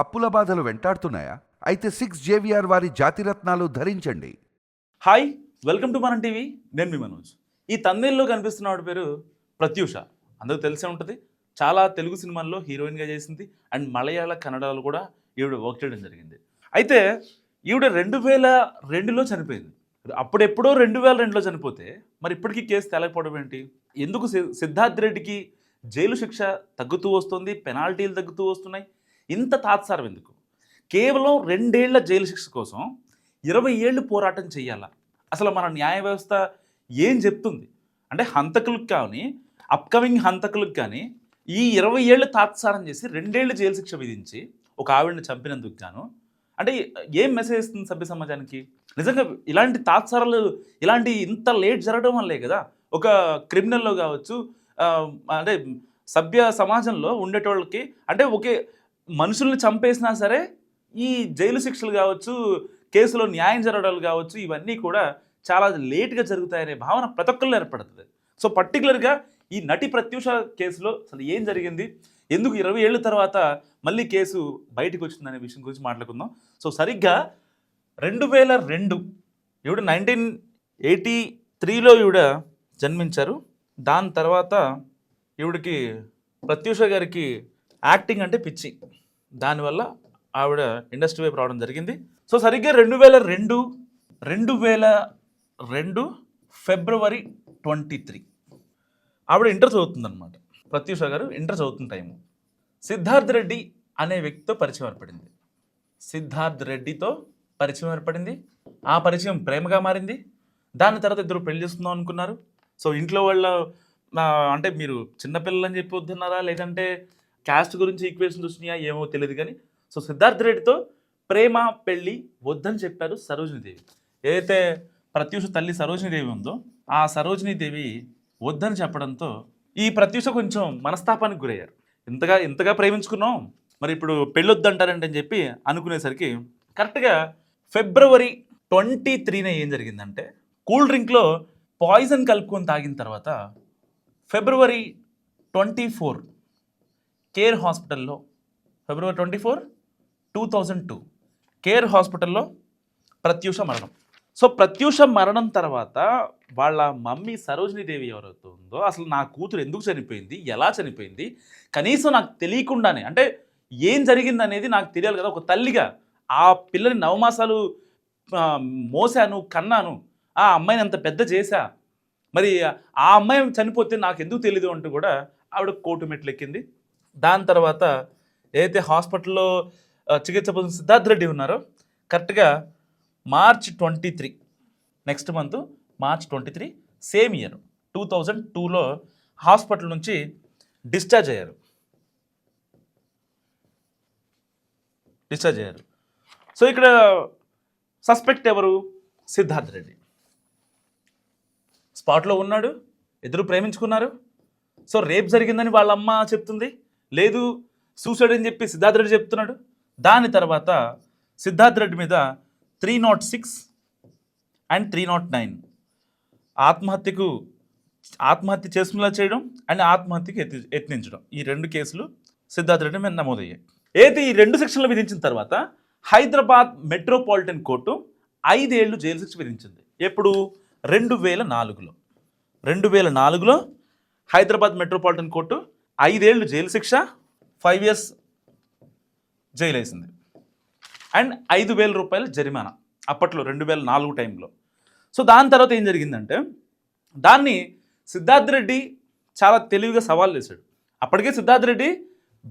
అప్పుల బాధలు వెంటాడుతున్నాయా? అయితే 6 JVR వారి జాతిరత్నాలు ధరించండి. హాయ్, వెల్కమ్ టు మనం టీవీ. నేను మీ మనోజ్. ఈ తమిళ్లో కనిపిస్తున్న వాడి పేరు ప్రత్యూష. అందరూ తెలిసే ఉంటుంది. చాలా తెలుగు సినిమాల్లో హీరోయిన్గా చేసింది అండ్ మలయాళ కన్నడలో కూడా ఈవిడ వర్క్ చేయడం జరిగింది. అయితే ఈవిడ 2002లో చనిపోయింది. అప్పుడెప్పుడో 2002లో చనిపోతే మరి ఇప్పటికీ కేసు తేలకపోవడం ఏంటి? ఎందుకు సిద్ధార్థ్ రెడ్డికి జైలు శిక్ష తగ్గుతూ వస్తుంది, పెనాల్టీలు తగ్గుతూ వస్తున్నాయి? ఇంత తాత్సారం ఎందుకు? కేవలం 2 ఏళ్ల జైలు శిక్ష కోసం 20 ఏళ్ళు పోరాటం చేయాలా? అసలు మన న్యాయ వ్యవస్థ ఏం చెప్తుంది? అంటే హంతకులకు కానీ అప్కమింగ్ హంతకులకు కానీ ఈ 20 ఏళ్ళు తాత్సారం చేసి 2 ఏళ్ళు జైలు శిక్ష విధించి ఒక ఆవిడని చంపినందుకు గాను అంటే ఏం మెసేజ్ ఇస్తుంది సభ్య సమాజానికి? నిజంగా ఇలాంటి తాత్సారాలు ఇలాంటి ఇంత లేట్ జరగడం వల్లే కదా ఒక క్రిమినల్లో కావచ్చు అంటే సభ్య సమాజంలో ఉండేటోళ్ళకి అంటే ఒకే మనుషుల్ని చంపేసినా సరే ఈ జైలు శిక్షలు కావచ్చు, కేసులో న్యాయం జరగడాలు కావచ్చు, ఇవన్నీ కూడా చాలా లేట్గా జరుగుతాయనే భావన ప్రతి ఒక్కరిలో ఏర్పడుతుంది. సో పర్టికులర్గా ఈ నటి ప్రత్యూష కేసులో అసలు ఏం జరిగింది, ఎందుకు 20 ఏళ్ళ తర్వాత మళ్ళీ కేసు బయటకు వచ్చిందనే విషయం గురించి మాట్లాడుకుందాం. సో సరిగ్గా 2002 ఈవిడ 1983లో ఈవిడ జన్మించారు. దాని తర్వాత ఈవిడికి ప్రత్యూష గారికి యాక్టింగ్ అంటే పిచ్చి. దానివల్ల ఆవిడ ఇండస్ట్రీ వైపు రావడం జరిగింది. సో సరిగ్గా 2002 ఫిబ్రవరి 23 ఆవిడ ఇంటర్ చదువుతుందన్నమాట. ప్రత్యూష గారు ఇంటర్ చదువుతున్న టైము సిద్ధార్థ్ రెడ్డి అనే వ్యక్తితో పరిచయం ఏర్పడింది. సిద్ధార్థ్ రెడ్డితో పరిచయం ఏర్పడింది. ఆ పరిచయం ప్రేమగా మారింది. దాని తర్వాత ఇద్దరు పెళ్లి చేసుకుందాం అనుకున్నారు. సో ఇంట్లో వాళ్ళ అంటే మీరు చిన్నపిల్లలని చెప్పి వద్దున్నారా, లేదంటే క్యాస్ట్ గురించి ఈక్వేషన్ చూసినాయా ఏమో తెలియదు కానీ సో సిద్ధార్థ్ రెడ్డితో ప్రేమ పెళ్ళి వద్దని చెప్పారు సరోజినీదేవి. ఏదైతే ప్రత్యూష తల్లి సరోజినీదేవి ఉందో ఆ సరోజినీదేవి వద్దని చెప్పడంతో ఈ ప్రత్యూష కొంచెం మనస్తాపానికి గురయ్యారు. ఇంతగా ప్రేమించుకున్నాం, మరి ఇప్పుడు పెళ్ళొద్దంటారంటే అని చెప్పి అనుకునేసరికి కరెక్ట్గా ఫిబ్రవరి 23న ఏం జరిగిందంటే కూల్ డ్రింక్లో పాయిజన్ కలుపుకొని తాగిన తర్వాత ఫిబ్రవరి 24 కేర్ హాస్పిటల్లో ఫిబ్రవరి 24, 2002 కేర్ హాస్పిటల్లో ప్రత్యూష మరణం. సో ప్రత్యూష మరణం తర్వాత వాళ్ళ మమ్మీ సరోజినీదేవి ఎవరైతే ఉందో అసలు నా కూతురు ఎందుకు చనిపోయింది, ఎలా చనిపోయింది, కనీసం నాకు తెలియకుండానే అంటే ఏం జరిగింది అనేది నాకు తెలియాలి కదా. ఒక తల్లిగా ఆ పిల్లని నవమాసాలు మోసాను, కన్నాను, ఆ అమ్మాయిని అంత పెద్ద చేశా, మరి ఆ అమ్మాయి చనిపోతే నాకు ఎందుకు తెలీదు అంటూ కూడా ఆవిడ కోర్టు మెట్లు ఎక్కింది. దాని తర్వాత ఏదైతే హాస్పిటల్లో చికిత్స పొందిన సిద్ధార్థ్ రెడ్డి ఉన్నారో కరెక్ట్గా March 23 next month March 23 same year 2002లో హాస్పిటల్ నుంచి డిశ్చార్జ్ అయ్యారు. సో ఇక్కడ సస్పెక్ట్ ఎవరు? సిద్ధార్థ్ రెడ్డి. స్పాట్లో ఉన్నాడు, ఇద్దరు ప్రేమించుకున్నారు. సో రేప్ జరిగిందని వాళ్ళ అమ్మ చెప్తుంది, లేదు సూసైడ్ అని చెప్పి సిద్ధార్థ్ రెడ్డి చెప్తున్నాడు. దాని తర్వాత సిద్ధార్థ్ రెడ్డి మీద 306 అండ్ 309 ఆత్మహత్య చేసుకునేలా చేయడం అండ్ ఆత్మహత్యకి యత్నించడం, ఈ 2 కేసులు సిద్ధార్థ్ రెడ్డి మీద నమోదయ్యాయి. అయితే ఈ 2 శిక్షలు విధించిన తర్వాత హైదరాబాద్ మెట్రోపాలిటన్ కోర్టు 5 ఏళ్ళు జైలు శిక్ష విధించింది. ఎప్పుడు? 2004లో హైదరాబాద్ మెట్రోపాలిటన్ కోర్టు 5 ఏళ్ళు జైలు శిక్ష, 5 years జైలు వేసింది అండ్ 5,000 రూపాయల జరిమానా అప్పట్లో 2004 టైంలో. సో దాని తర్వాత ఏం జరిగిందంటే దాన్ని సిద్ధార్థ్ రెడ్డి చాలా తెలివిగా సవాల్ చేశాడు. అప్పటికే సిద్ధార్థ్ రెడ్డి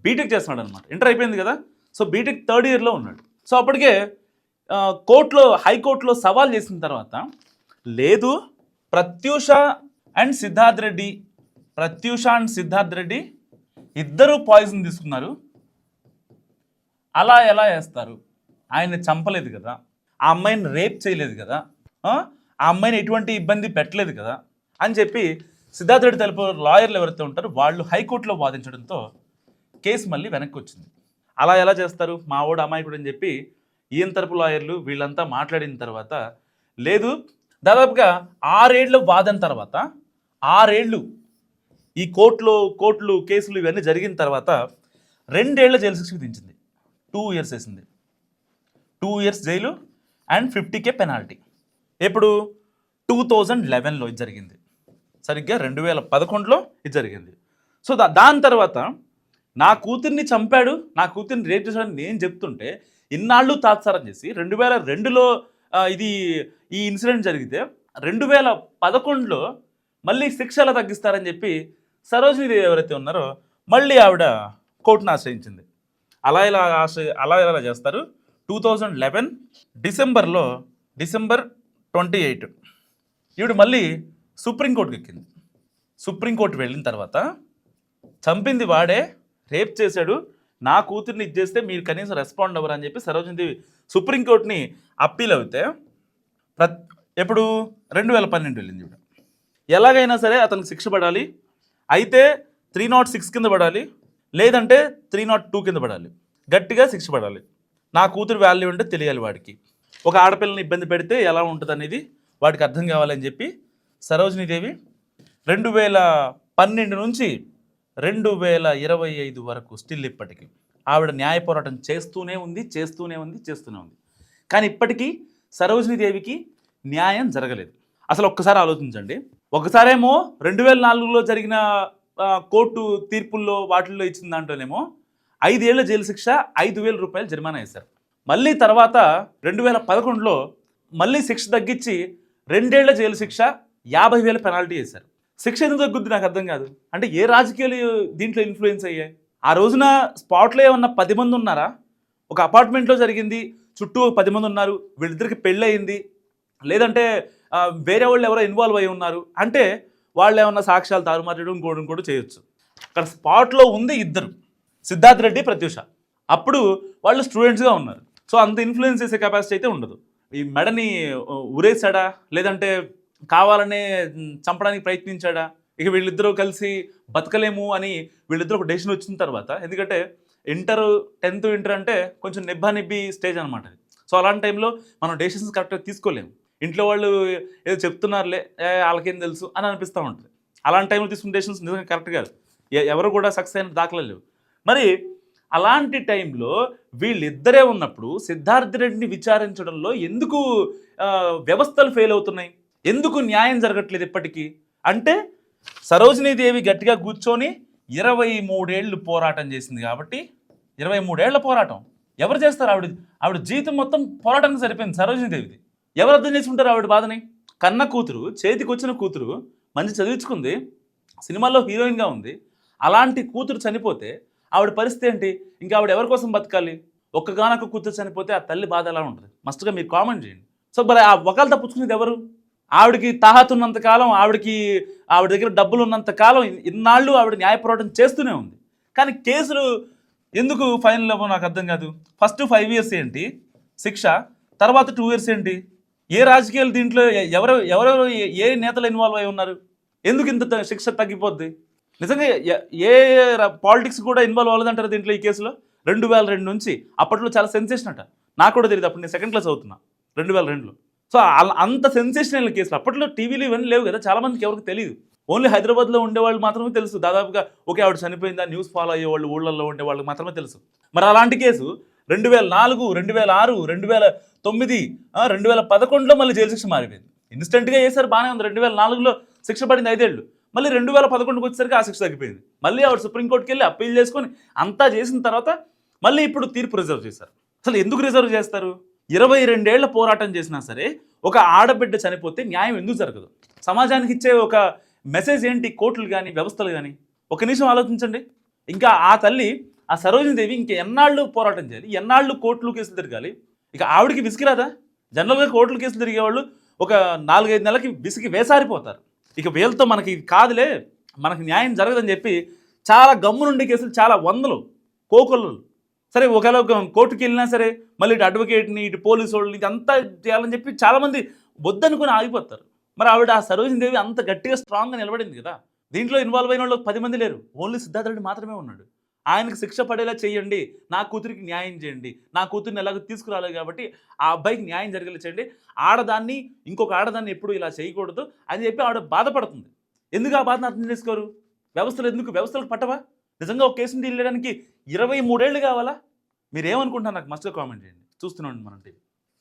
బీటెక్ చేస్తున్నాడు అనమాట, ఇంటర్ అయిపోయింది కదా. సో బీటెక్ 3rd ఇయర్లో ఉన్నాడు. సో అప్పటికే హైకోర్టులో సవాల్ చేసిన తర్వాత లేదు ప్రత్యూష అండ్ సిద్ధార్థ్ రెడ్డి ఇద్దరు పాయిజన్ తీసుకున్నారు, అలా ఎలా వేస్తారు, ఆయన్ని చంపలేదు కదా, ఆ అమ్మాయిని రేప్ చేయలేదు కదా, ఆ అమ్మాయిని ఎటువంటి ఇబ్బంది పెట్టలేదు కదా అని చెప్పి సిద్ధార్థ్ రెడ్డి తరపు లాయర్లు ఎవరైతే ఉంటారో వాళ్ళు హైకోర్టులో వాదించడంతో కేసు మళ్ళీ వెనక్కి వచ్చింది. అలా ఎలా చేస్తారు, మా వాడు అమాయకుడు అని చెప్పి ఈయన తరపు లాయర్లు వీళ్ళంతా మాట్లాడిన తర్వాత లేదు దాదాపుగా 6 ఏళ్ళ వాదన తర్వాత 6 ఏళ్ళు ఈ కోర్టులు కేసులు ఇవన్నీ జరిగిన తర్వాత 2 ఏళ్ల జైలు శిక్ష విధించింది. 2 years వేసింది. 2 years jail and 50K penalty. ఎప్పుడు 2011లో ఇది జరిగింది, సరిగ్గా 2011లో ఇది జరిగింది. సో దాని తర్వాత నా కూతుర్ని చంపాడు, నా కూతుర్ని రేప్ చేశాడని నేను చెప్తుంటే ఇన్నాళ్ళు తాత్సారం చేసి 2002లో ఇది ఈ ఇన్సిడెంట్ జరిగితే 2011లో మళ్ళీ శిక్ష ఎలా తగ్గిస్తారని చెప్పి సరోజినీదేవి ఎవరైతే ఉన్నారో మళ్ళీ ఆవిడ కోర్టును ఆశ్రయించింది. అలా ఎలా చేస్తారు? 2011 డిసెంబర్ 28 ఈవిడ మళ్ళీ సుప్రీంకోర్టుకి ఎక్కింది. సుప్రీంకోర్టు వెళ్ళిన తర్వాత చంపింది వాడే, రేప్ చేశాడు, నా కూతుర్ని ఇది చేస్తే మీరు కనీసం రెస్పాండ్ అవ్వరు అని చెప్పి సరోజినీదేవి సుప్రీంకోర్టుని అప్పీల్ అవుతే ఎప్పుడు 2012 వెళ్ళింది ఈవిడ. ఎలాగైనా సరే అతనికి శిక్ష పడాలి, అయితే 306 కింద పడాలి, లేదంటే 302 కింద పడాలి, గట్టిగా శిక్ష పడాలి. నా కూతురు వాల్యూ ఉంటే తెలియాలి వాడికి, ఒక ఆడపిల్లని ఇబ్బంది పెడితే ఎలా ఉంటుంది అనేది వాడికి అర్థం కావాలని చెప్పి సరోజినీదేవి 2012 నుంచి 2025 వరకు స్టిల్ ఇప్పటికీ ఆవిడ న్యాయ పోరాటం చేస్తూనే ఉంది. కానీ ఇప్పటికీ సరోజినీదేవికి న్యాయం జరగలేదు. అసలు ఒక్కసారి ఆలోచించండి. ఒకసారేమో 2004లో జరిగిన కోర్టు తీర్పుల్లో వాటిల్లో ఇచ్చిన దాంట్లోనేమో 5 ఏళ్ల జైలు శిక్ష, 5,000 రూపాయలు జరిమానా వేశారు. మళ్ళీ తర్వాత 2011లో మళ్ళీ శిక్ష తగ్గించి 2 ఏళ్ల జైలు శిక్ష, 50,000 పెనాల్టీ వేశారు. శిక్ష ఎందుకు తగ్గుద్ది నాకు అర్థం కాదు. అంటే ఏ రాజకీయాలు దీంట్లో ఇన్ఫ్లుయెన్స్ అయ్యాయి? ఆ రోజున స్పాట్లో ఏమన్నా 10 మంది ఉన్నారా? ఒక అపార్ట్మెంట్లో జరిగింది, చుట్టూ 10 మంది ఉన్నారు, వీళ్ళిద్దరికి పెళ్ళయింది, లేదంటే వేరే వాళ్ళు ఎవరో ఇన్వాల్వ్ అయి ఉన్నారు అంటే వాళ్ళు ఏమన్నా సాక్ష్యాలు తారుమారడం ఇంకోటి చేయొచ్చు. అక్కడ స్పాట్లో ఉంది ఇద్దరు, సిద్ధార్థ్ రెడ్డి, ప్రత్యూష. అప్పుడు వాళ్ళు స్టూడెంట్స్గా ఉన్నారు. సో అంత ఇన్ఫ్లుయెన్స్ చేసే కెపాసిటీ అయితే ఉండదు. ఈ మెడని ఉరేసాడా, లేదంటే కావాలనే చంపడానికి ప్రయత్నించాడా, ఇక వీళ్ళిద్దరూ కలిసి బతకలేము అని వీళ్ళిద్దరు ఒక డెసిషన్ వచ్చిన తర్వాత, ఎందుకంటే 10th ఇంటర్ అంటే కొంచెం నిబ్బి స్టేజ్ అనమాట. సో అలాంటి టైంలో మనం డెసిషన్స్ కరెక్ట్గా తీసుకోలేము. ఇంట్లో వాళ్ళు ఏదో చెప్తున్నారులే, వాళ్ళకేం తెలుసు అని అనిపిస్తూ ఉంటుంది. అలాంటి టైంలో తీసుకున్న డెసిషన్స్ నిజంగా కరెక్ట్ కాదు. ఎవరు కూడా సక్సెస్ అయిన దాఖలు లేవు. మరి అలాంటి టైంలో వీళ్ళిద్దరే ఉన్నప్పుడు సిద్ధార్థ్ రెడ్డిని విచారించడంలో ఎందుకు వ్యవస్థలు ఫెయిల్ అవుతున్నాయి? ఎందుకు న్యాయం జరగట్లేదు ఇప్పటికీ? అంటే సరోజినీదేవి గట్టిగా కూర్చొని 23 ఏళ్ళు పోరాటం చేసింది కాబట్టి 23 ఏళ్ల పోరాటం ఎవరు చేస్తారు? ఆవిడ జీవితం మొత్తం పోరాటానికి సరిపోయింది సరోజినీదేవిది. ఎవరు అర్థం చేసుకుంటారు ఆవిడ బాధని? కన్న కూతురు, చేతికి వచ్చిన కూతురు, మంచి చదివించుకుంది, సినిమాల్లో హీరోయిన్గా ఉంది. అలాంటి కూతురు చనిపోతే ఆవిడ పరిస్థితి ఏంటి? ఇంకా ఆవిడ ఎవరి కోసం బతకాలి? ఒక్కగానొక్క కూతురు చనిపోతే ఆ తల్లి బాధ ఎలా ఉంటుంది? మస్ట్గా మీరు కామెంట్ చేయండి. సో మరి ఆ ఒకళ్ళు తప్పించుకునేది ఎవరు? ఆవిడకి తాహత్ ఉన్నంతకాలం, ఆవిడ దగ్గర డబ్బులు ఉన్నంతకాలం ఇన్నాళ్ళు ఆవిడ న్యాయ పోరాటం చేస్తూనే ఉంది. కానీ కేసులు ఎందుకు ఫైనల్ అవ్వో నాకు అర్థం కాదు. ఫస్ట్ 5 years ఏంటి శిక్ష, తర్వాత 2 years ఏంటి? ఏ రాజకీయాలు దీంట్లో ఎవరెవరు ఏ నేతలు ఇన్వాల్వ్ అయి ఉన్నారు? ఎందుకు ఇంత శిక్ష తగ్గిపోద్ది? నిజంగా ఏ పాలిటిక్స్ కూడా ఇన్వాల్వ్ అవ్వలేదంటారు దీంట్లో ఈ కేసులో. 2002 నుంచి అప్పట్లో చాలా సెన్సేషన్ అట. నాకు కూడా తెలియదు, అప్పుడు నేను 2nd class అవుతున్నా 2002లో. సో అంత సెన్సేషనల్ కేసులు అప్పట్లో టీవీలు ఇవన్నీ లేవు కదా, చాలామందికి ఎవరికి తెలియదు. ఓన్లీ హైదరాబాద్లో ఉండేవాళ్ళు మాత్రమే తెలుసు. దాదాపుగా ఓకే ఆవిడ చనిపోయిందా న్యూస్ ఫాలో అయ్యేవాళ్ళు ఊళ్ళల్లో ఉండేవాళ్ళకి మాత్రమే తెలుసు. మరి అలాంటి కేసు 2004, 2006, 2009, 2011లో మళ్ళీ జైలు శిక్ష మారిపోయింది. ఇన్స్టెంట్గా వేసారు, బాగానే ఉంది. 2004లో శిక్ష పడింది 5 ఏళ్ళు. మళ్ళీ 2011కి వచ్చేసరికి ఆ శిక్ష తగ్గిపోయింది. మళ్ళీ ఆవిడ సుప్రీంకోర్టుకి వెళ్ళి అప్పీల్ చేసుకొని అంతా చేసిన తర్వాత మళ్ళీ ఇప్పుడు తీర్పు రిజర్వ్ చేశారు. అసలు ఎందుకు రిజర్వ్ చేస్తారు? 22 ఏళ్ల పోరాటం చేసినా సరే ఒక ఆడబిడ్డ చనిపోతే న్యాయం ఎందుకు జరగదు? సమాజానికి ఇచ్చే ఒక మెసేజ్ ఏంటి? కోర్టులు కానీ వ్యవస్థలు కానీ ఒక నిమిషం ఆలోచించండి. ఇంకా ఆ తల్లి, ఆ సరోజినీదేవి ఇంకా ఎన్నాళ్ళు పోరాటం చేయాలి? ఎన్నాళ్ళు కోర్టులు కేసులు తిరగాలి? ఇక ఆవిడకి విసిగిరాదా? జనరల్గా కోర్టులు కేసులు తిరిగేవాళ్ళు ఒక 4-5 నెలలకి విసిగి వేసారిపోతారు. ఇక వీళ్ళతో మనకి కాదులే, మనకి న్యాయం జరగదని చెప్పి చాలా గమ్మునుండే కేసులు చాలా వందలు, కోకొల్లలు. సరే ఒకవేళ కోర్టుకి వెళ్ళినా సరే మళ్ళీ ఇటు అడ్వకేట్ని, ఇటు పోలీసు వాళ్ళని ఇదంతా చేయాలని చెప్పి చాలామంది వద్దనుకుని ఆగిపోతారు. మరి ఆవిడ ఆ సరోజినీదేవి అంత గట్టిగా స్ట్రాంగ్గా నిలబడింది కదా. దీంట్లో ఇన్వాల్వ్ అయిన వాళ్ళు 10 మంది లేరు, ఓన్లీ సిద్ధార్థ్ రెడ్డి మాత్రమే ఉన్నాడు. ఆయనకు శిక్ష పడేలా చేయండి, నా కూతురికి న్యాయం చేయండి, నా కూతురిని ఎలాగో తీసుకురాలేదు కాబట్టి ఆ అబ్బాయికి న్యాయం జరిగేలా చేయండి, ఆడదాన్ని ఇంకొక ఆడదాన్ని ఎప్పుడు ఇలా చేయకూడదు అని చెప్పి ఆవిడ బాధపడుతుంది. ఎందుకు ఆ బాధను అర్థం చేసుకోరు? వ్యవస్థలకు పట్టవా? నిజంగా ఒక కేసుని డీల్ చేయడానికి 23 ఏళ్ళు కావాలా? మీరు ఏమనుకుంటున్నారు నాకు మస్తుగా కామెంట్ చేయండి. చూస్తున్నాండి మనం టీవీ.